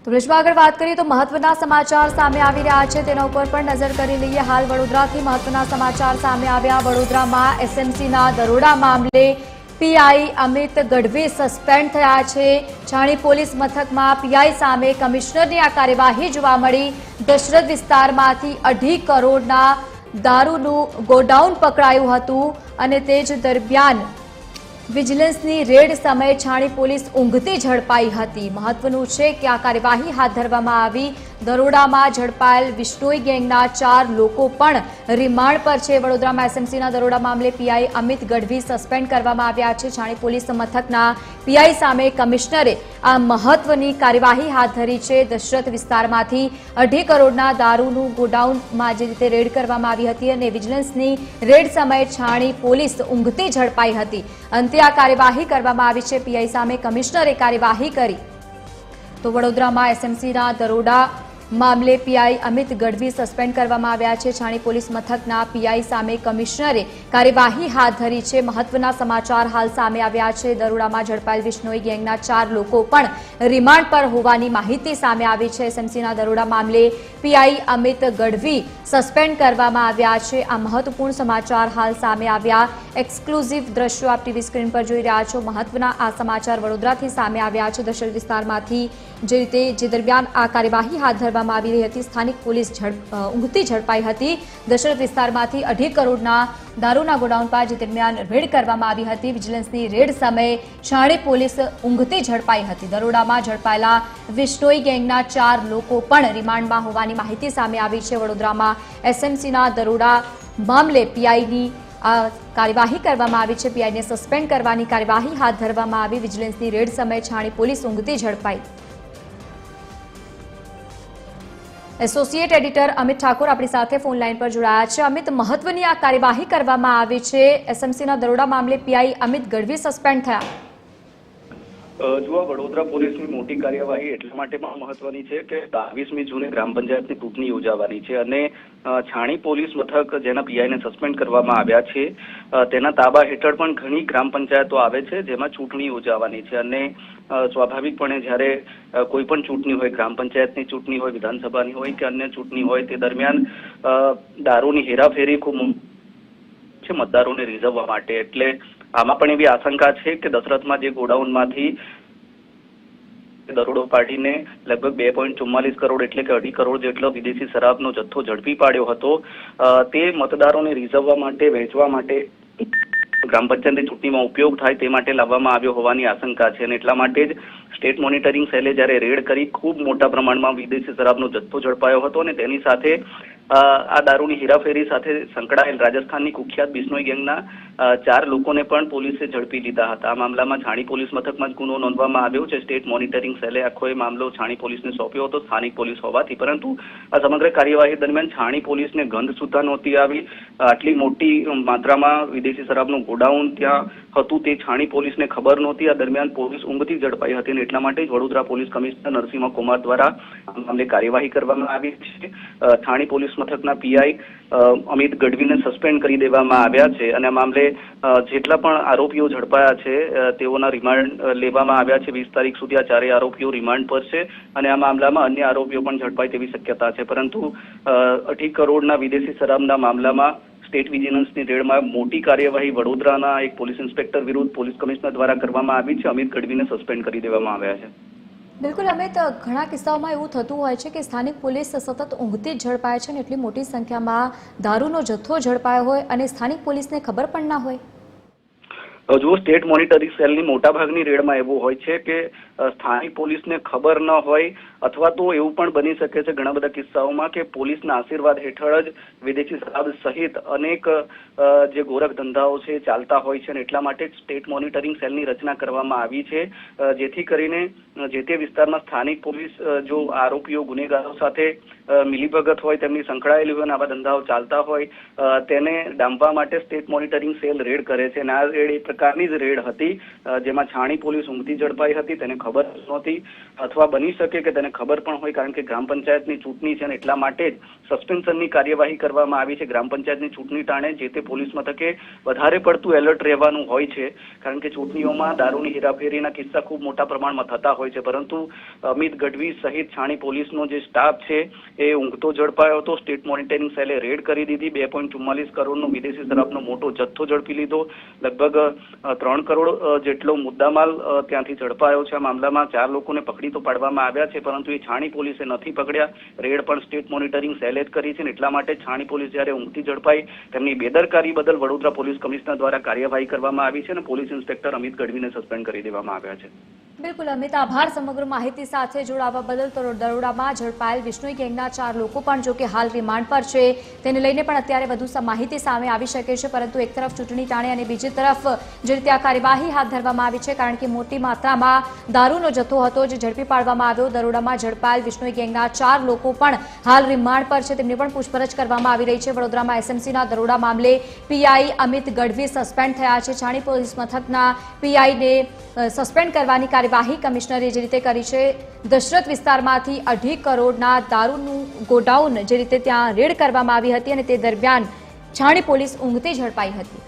તો વિશ્વ આગળ વાત કરીએ તો મહત્વના સમાચાર સામે આવી રહ્યા છે, તેના ઉપર પણ નજર કરી લઈએ। હાલ વડોદરાથી મહત્વના સમાચાર સામે આવ્યા। વડોદરામાં એસએમસીના દરોડા મામલે પીઆઈ અમિત ગઢવી સસ્પેન્ડ થયા છે। છાણી પોલીસ મથકમાં પીઆઈ સામે કમિશનરની આ કાર્યવાહી જોવા મળી। દશરથ વિસ્તારમાંથી 2.5 કરોડના દારૂનું ગોડાઉન પકડાયું હતું અને તે જ દરમિયાન વિજિલન્સની રેડ સમયે છાણી પોલીસ ઊંઘતી ઝડપાઈ હતી। મહત્વનું છે કે આ કાર્યવાહી હાથ ધરવામાં આવી। દરોડામાં ઝડપાયેલ વિશ્નોઈ ગેંગના 4 લોકો પણ રિમાન્ડ પર છે। વડોદરામાં એસએમસીના દરોડા મામલે પીઆઈ અમિત ગઢવી સસ્પેન્ડ કરવામાં આવ્યા છે। છાણી પોલીસ મથકના પીઆઈ સામે કમિશનરે આ મહત્વની કાર્યવાહી હાથ ધરી છે। દશરથ વિસ્તારમાંથી 2.5 કરોડના દારૂનું ગોડાઉનમાં જે રીતે રેડ કરવામાં આવી હતી અને વિજિલન્સની રેડ સમયે છાણી પોલીસ ઊંઘતી ઝડપાઈ હતી। અંતે આ કાર્યવાહી કરવામાં આવી છે। પીઆઈ સામે કમિશનરે કાર્યવાહી કરી। તો વડોદરામાં એસએમસીના દરોડા મામલે પીઆઈ અમિત ગઢવી સસ્પેન્ડ કરવામાં આવ્યા છે। છાણી પોલીસ મથકના પીઆઈ સામે કમિશનરે કાર્યવાહી હાથ ધરી છે। મહત્વના સમાચાર હાલ સામે આવ્યા છે। દરોડામાં ઝડપાયેલ વિશ્નોઈ ગેંગના 4 લોકો પણ રિમાન્ડ પર હોવાની માહિતી સામે આવી છે। એસએમસીના દરોડા મામલે પીઆઈ અમિત ગઢવી સસ્પેન્ડ કરવામાં આવ્યા છે। આ મહત્વપૂર્ણ સમાચાર હાલ સામે આવ્યા। એક્સક્લુઝિવ દ્રશ્યો આપ ટીવી સ્ક્રીન પર જોઈ રહ્યા છો। મહત્વના આ સમાચાર વડોદરાથી સામે આવ્યા છે। દશરથ વિસ્તારમાંથી જે રીતે જે દરમિયાન આ કાર્યવાહી હાથ ધરવામાં આવી રહી હતી, સ્થાનિક પોલીસ ઊંઘતી ઝડપાઈ હતી। દશરથ વિસ્તારમાંથી 2.5 કરોડના દારૂના ગોડાઉન પર જે દરમિયાન રેડ કરવામાં આવી હતી। વિજિલન્સની રેડ સમયે છાણી પોલીસ ઊંઘતી ઝડપાઈ હતી। દરોડામાં ઝડપાયેલા વિશ્નોઈ ગેંગના 4 લોકો પણ રિમાન્ડમાં હોવાની માહિતી સામે આવી છે। વડોદરામાં એસએમસીના દરોડા મામલે પીઆઈની આ કાર્યવાહી કરવામાં આવી છે। પીઆઈને સસ્પેન્ડ કરવાની કાર્યવાહી હાથ ધરવામાં આવી। વિજિલન્સની રેડ સમયે છાણી પોલીસ ઊંઘતી ઝડપાઈ। એસોસિએટ એડિટર અમિત ઠાકોર આપણી સાથે ફોન લાઈન પર જોડાયા છે। અમિત, મહત્વની આ કાર્યવાહી કરવામાં આવી છે। એસએમસીના દરોડા મામલે પીઆઈ અમિત ગઢવી સસ્પેન્ડ થયા। જુઓ, વડોદરા પોલીસની મોટી કાર્યવાહી એટલા માટે પણ મહત્વની છે કે 22મી જૂને ગ્રામ પંચાયતની ચૂંટણી યોજાવાની છે અને છાણી પોલીસ મથક જેના પીઆઈને સસ્પેન્ડ કરવામાં આવ્યા છે તેના તાબા હેઠળ પણ ઘણી ગ્રામ પંચાયતો આવે છે જેમાં ચૂંટણી યોજાવાની છે અને સ્વાભાવિકપણે જ્યારે કોઈ પણ ચૂંટણી હોય, ગ્રામ પંચાયતની ચૂંટણી હોય, વિધાનસભાની હોય કે અન્ય ચૂંટણી હોય, તે દરમિયાન દારૂની હેરાફેરી ખૂબ છે મતદારોને રીઝવવા માટે। એટલે આમાં પણ એવી આશંકા છે કે દશરથમાં જે ગોડાઉનમાંથી દરોડો પાડીને લગભગ 2.44 કરોડ એટલે કે 2.5 કરોડ જેટલો વિદેશી શરાબનો જથ્થો ઝડપી પાડ્યો હતો, તે મતદારોને રીઝવવા માટે, વહેંચવા માટે, ગ્રામ પંચાયતની ચૂંટણીમાં ઉપયોગ થાય તે માટે લાવવામાં આવ્યો હોવાની આશંકા છે અને એટલા માટે જ સ્ટેટ મોનિટરિંગ સેલે જ્યારે રેડ કરી ખૂબ મોટા પ્રમાણમાં વિદેશી શરાબનો જથ્થો ઝડપાયો હતો અને તેની સાથે આ દારૂની હેરાફેરી સાથે સંકળાયેલ રાજસ્થાનની કુખ્યાત બિશ્નોઈ ગેંગના 4 લોકોને પણ પોલીસે ઝડપી લીધા હતા। આ મામલામાં છાણી પોલીસ મથકમાં જ ગુનો નોંધવામાં આવ્યો છે। સ્ટેટ મોનિટરિંગ સેલે આખો એ મામલો છાણી પોલીસને સોંપ્યો હતો, સ્થાનિક પોલીસ હોવાથી, પરંતુ આ સમગ્ર કાર્યવાહી દરમિયાન છાણી પોલીસને ગંધ સુદ્ધા નહોતી આવી। આટલી મોટી માત્રામાં વિદેશી શરાબનું ગોડાઉન ત્યાં હતું તે છાણી પોલીસને ખબર નહોતી। આ દરમિયાન પોલીસ ઊંઘતી ઝડપાઈ હતી અને એટલા માટે જ વડોદરા પોલીસ કમિશનર નરસિંહ કુમાર દ્વારા આ મામલે કાર્યવાહી કરવામાં આવી છે। છાણી પોલીસ મથકના પીઆઈ અમિત ગઢવીને સસ્પેન્ડ કરી દેવામાં આવ્યા છે અને આ મામલે જેટલા પણ આરોપીઓ ઝડપાયા છે તેઓના રિમાન્ડ લેવામાં આવ્યા છે। 20 તારીખ સુધી આ 4 આરોપીઓ રિમાન્ડ પર છે અને આ મામલામાં અન્ય આરોપીઓ પણ ઝડપાય તેવી શક્યતા છે, પરંતુ 2.5 કરોડના વિદેશી શરાબના મામલામાં સ્ટેટ વિજિલન્સની રેડમાં મોટી કાર્યવાહી વડોદરાના એક પોલીસ ઇન્સ્પેક્ટર વિરુદ્ધ પોલીસ કમિશનર દ્વારા કરવામાં આવી છે। અમિત ગઢવીને સસ્પેન્ડ કરી દેવામાં આવ્યા છે। બિલકુલ અમિત, ઘણા કિસ્સાઓમાં એવું થતું હોય છે કે સ્થાનિક પોલીસ સતત ઊંઘતી જ ઝડપાય છે અને એટલી મોટી સંખ્યામાં દારૂનો જથ્થો ઝડપાયો હોય અને સ્થાનિક પોલીસને ખબર પણ ના હોય। જો સ્ટેટ મોનિટરિંગ સેલની મોટાભાગની રેડમાં એવું હોય છે કે સ્થાનિક પોલીસને ખબર ન હોય અથવા તો એવું પણ બની શકે છે ઘણા બધા કિસ્સાઓમાં કે પોલીસના આશીર્વાદ હેઠળ જ વિદેશી શરાબ સહિત અનેક જે ગોરખ ધંધાઓ છે ચાલતા હોય છે અને એટલા માટે જ સ્ટેટ મોનિટરિંગ સેલની રચના કરવામાં આવી છે, જેથી કરીને જે તે વિસ્તારમાં સ્થાનિક પોલીસ જો આરોપીઓ, ગુનેગારો સાથે મિલીભગત હોય, તેમની સંકળાયેલી હોય અને આવા ધંધાઓ ચાલતા હોય તેને ડામવા માટે સ્ટેટ મોનિટરિંગ સેલ રેડ કરે છે અને આ રેડ એ પ્રકારની જ રેડ હતી જેમાં છાણી પોલીસ ઊંઘતી ઝડપાઈ હતી। તેને ખબર ખબર નહોતી અથવા બની શકે કે તેને ખબર પણ હોય, કારણ કે ગ્રામ પંચાયતની ચૂંટણી છે અને એટલા માટે જ સસ્પેન્શનની કાર્યવાહી કરવામાં આવી છે. ગ્રામ પંચાયતની ચૂંટણી ટાણે જે તે પોલીસ મથકે વધારે પડતું એલર્ટ રહેવાનું હોય છે, કારણ કે ચૂંટણીઓમાં દારૂની હેરાફેરીના કિસ્સા ખૂબ મોટા પ્રમાણમાં થતા હોય છે. પરંતુ અમિત ગઢવી સહિત છાણી પોલીસનો જે સ્ટાફ છે એ ઊંઘતો ઝડપાયો હતો. સ્ટેટ મોનિટરિંગ સેલે રેડ કરી દીધી. 2.44 કરોડનો વિદેશી શરાબનો મોટો જથ્થો ઝડપી લીધો. લગભગ 3 કરોડ જેટલો મુદ્દામાલ ત્યાંથી ઝડપાયો છે. આ મામલામાં 4 લોકોને પકડી તો પાડવામાં આવ્યા છે, પરંતુ એ છાણી પોલીસે નથી પકડ્યા. રેડ પણ સ્ટેટ મોનિટરિંગ સેલે જ કરી છે. એટલા માટે છાણી પોલીસ જ્યારે ઊંઘતી ઝડપાઈ, તેમની બેદરકારી બદલ વડોદરા પોલીસ કમિશનર દ્વારા કાર્યવાહી કરવામાં આવી છે અને પોલીસ ઇન્સ્પેક્ટર અમિત ગઢવીને સસ્પેન્ડ કરી દેવામાં આવ્યા છે. બિલકુલ અમિત, આભાર સમગ્ર માહિતી સાથે જોડાવા બદલ. તો દરોડામાં ઝડપાયેલ વિષ્ણોઈ ગેંગના 4 લોકો પણ જો કે હાલ રિમાન્ડ પર છે, તેને લઈને પણ અત્યારે વધુ માહિતી સામે આવી શકે છે. પરંતુ એક તરફ ચૂંટણી ટાણે અને બીજી તરફ જે રીતે આ કાર્યવાહી હાથ ધરવામાં આવી છે, કારણ કે મોટી માત્રામાં દારૂનો જથ્થો હતો જે ઝડપી પાડવામાં આવ્યો. દરોડામાં ઝડપાયેલ વિષ્ણોઈ ગેંગના 4 લોકો પણ હાલ રિમાન્ડ પર છે, તેમની પણ પૂછપરછ કરવામાં આવી રહી છે. વડોદરામાં એસએમસીના દરોડા મામલે પીઆઈ અમિત ગઢવી સસ્પેન્ડ થયા છે. છાણી પોલીસ મથકના પીઆઈને સસ્પેન્ડ કરવાની કાર્યવાહી કમિશનરે જે રીતે કરી છે. દશરથ વિસ્તારમાંથી 2.5 કરોડના દારૂનું ગોડાઉન જે રીતે ત્યાં રેડ કરવામાં આવી હતી અને તે દરમિયાન છાણી પોલીસ ઊંઘતી ઝડપાઈ હતી.